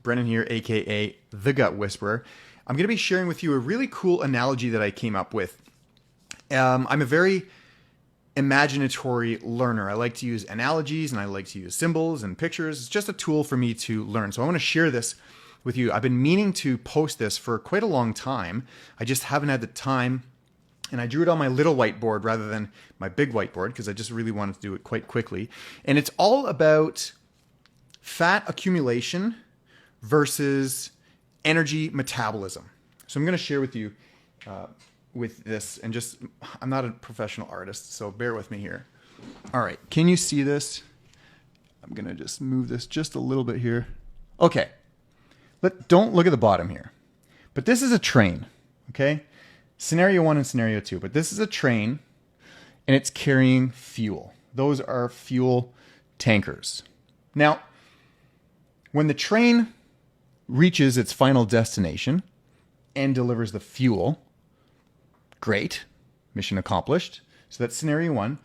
Brennan here, aka The Gut Whisperer. I'm going to be sharing with you a really cool analogy that I came up with. I'm a very imaginatory learner. I like to use analogies and I like to use symbols and pictures. It's just a tool for me to learn. So I want to share this with you. I've been meaning to post this for quite a long time. I just haven't had the time. And I drew it on my little whiteboard rather than my big whiteboard because I just really wanted to do it quite quickly. And it's all about fat accumulation versus energy metabolism. So I'm going to share with you with this, and just, I'm not a professional artist, so bear with me here. All right, can you see this? I'm going to just move this just a little bit here. Okay, don't look at the bottom here. But this is a train, okay? Scenario 1 and scenario 2. But this is a train, and it's carrying fuel. Those are fuel tankers. Now, when the train reaches its final destination and delivers the fuel, great, mission accomplished. So that's scenario 1.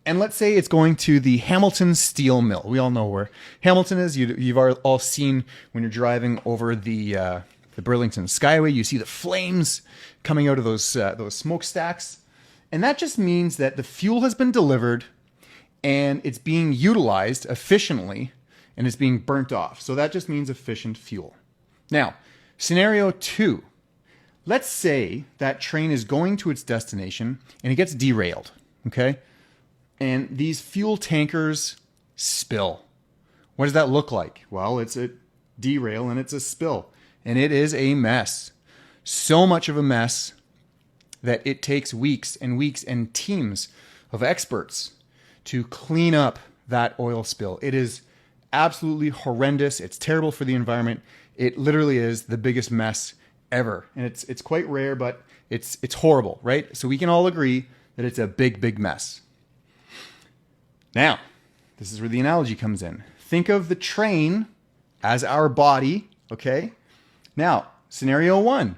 And let's say it's going to the Hamilton Steel Mill. We all know where Hamilton is. You've all seen when you're driving over the Burlington Skyway. You see the flames coming out of those smokestacks. And that just means that the fuel has been delivered and it's being utilized efficiently and it's being burnt off. So that just means efficient fuel. Now, scenario 2. Let's say that train is going to its destination and it gets derailed, okay? And these fuel tankers spill. What does that look like? Well, it's a derail and it's a spill. And it is a mess. So much of a mess that it takes weeks and weeks and teams of experts to clean up that oil spill. It is absolutely horrendous. It's terrible for the environment. It literally is the biggest mess ever. And it's quite rare, but it's horrible, right? So we can all agree that it's a big, big mess. Now, this is where the analogy comes in. Think of the train as our body, okay? Now, scenario 1,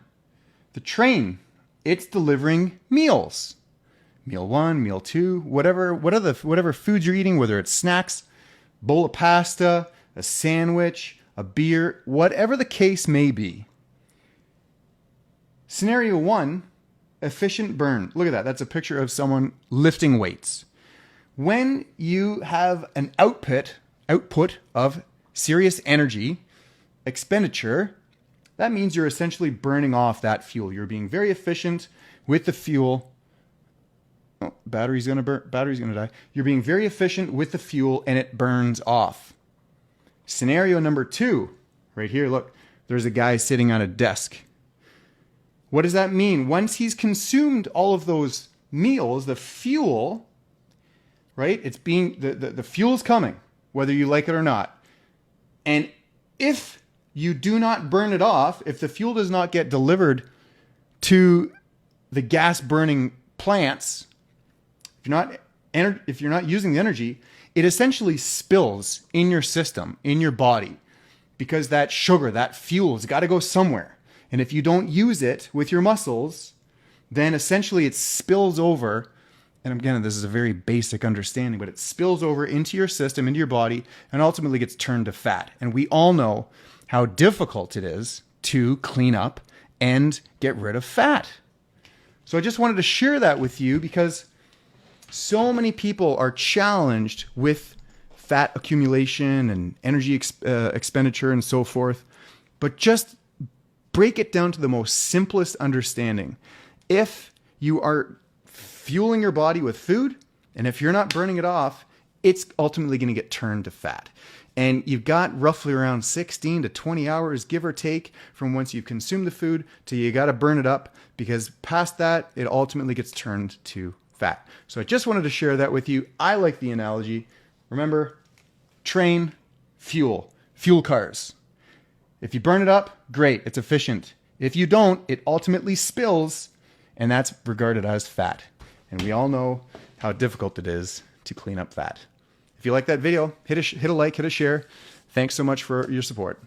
the train, it's delivering meals. Meal 1, meal 2, whatever foods you're eating, whether it's snacks, bowl of pasta, a sandwich, a beer, whatever the case may be. Scenario 1, efficient burn. Look at that. That's a picture of someone lifting weights. When you have an output of serious energy expenditure, that means you're essentially burning off that fuel. You're being very efficient with the fuel. Oh, battery's going to die. You're being very efficient with the fuel and it burns off. Scenario number 2, right here, look, there's a guy sitting on a desk. What does that mean? Once he's consumed all of those meals, the fuel, right? It's being, the fuel's coming, whether you like it or not. And if you do not burn it off, if the fuel does not get delivered to the gas burning plants, if you're not using the energy, it essentially spills in your system, in your body, because that sugar, that fuel has got to go somewhere. And if you don't use it with your muscles, then essentially it spills over. And again, this is a very basic understanding, but it spills over into your system, into your body, and ultimately gets turned to fat. And we all know how difficult it is to clean up and get rid of fat. So I just wanted to share that with you because so many people are challenged with fat accumulation and energy expenditure and so forth. But just break it down to the most simplest understanding. If you are fueling your body with food, and if you're not burning it off, it's ultimately going to get turned to fat. And you've got roughly around 16 to 20 hours, give or take, from once you've consumed the food till you got to burn it up, because past that, it ultimately gets turned to fat. So I just wanted to share that with you. I like the analogy. Remember, train, fuel cars. If you burn it up, great, it's efficient. If you don't, it ultimately spills, and that's regarded as fat. And we all know how difficult it is to clean up fat. If you like that video, hit a like, hit a share. Thanks so much for your support.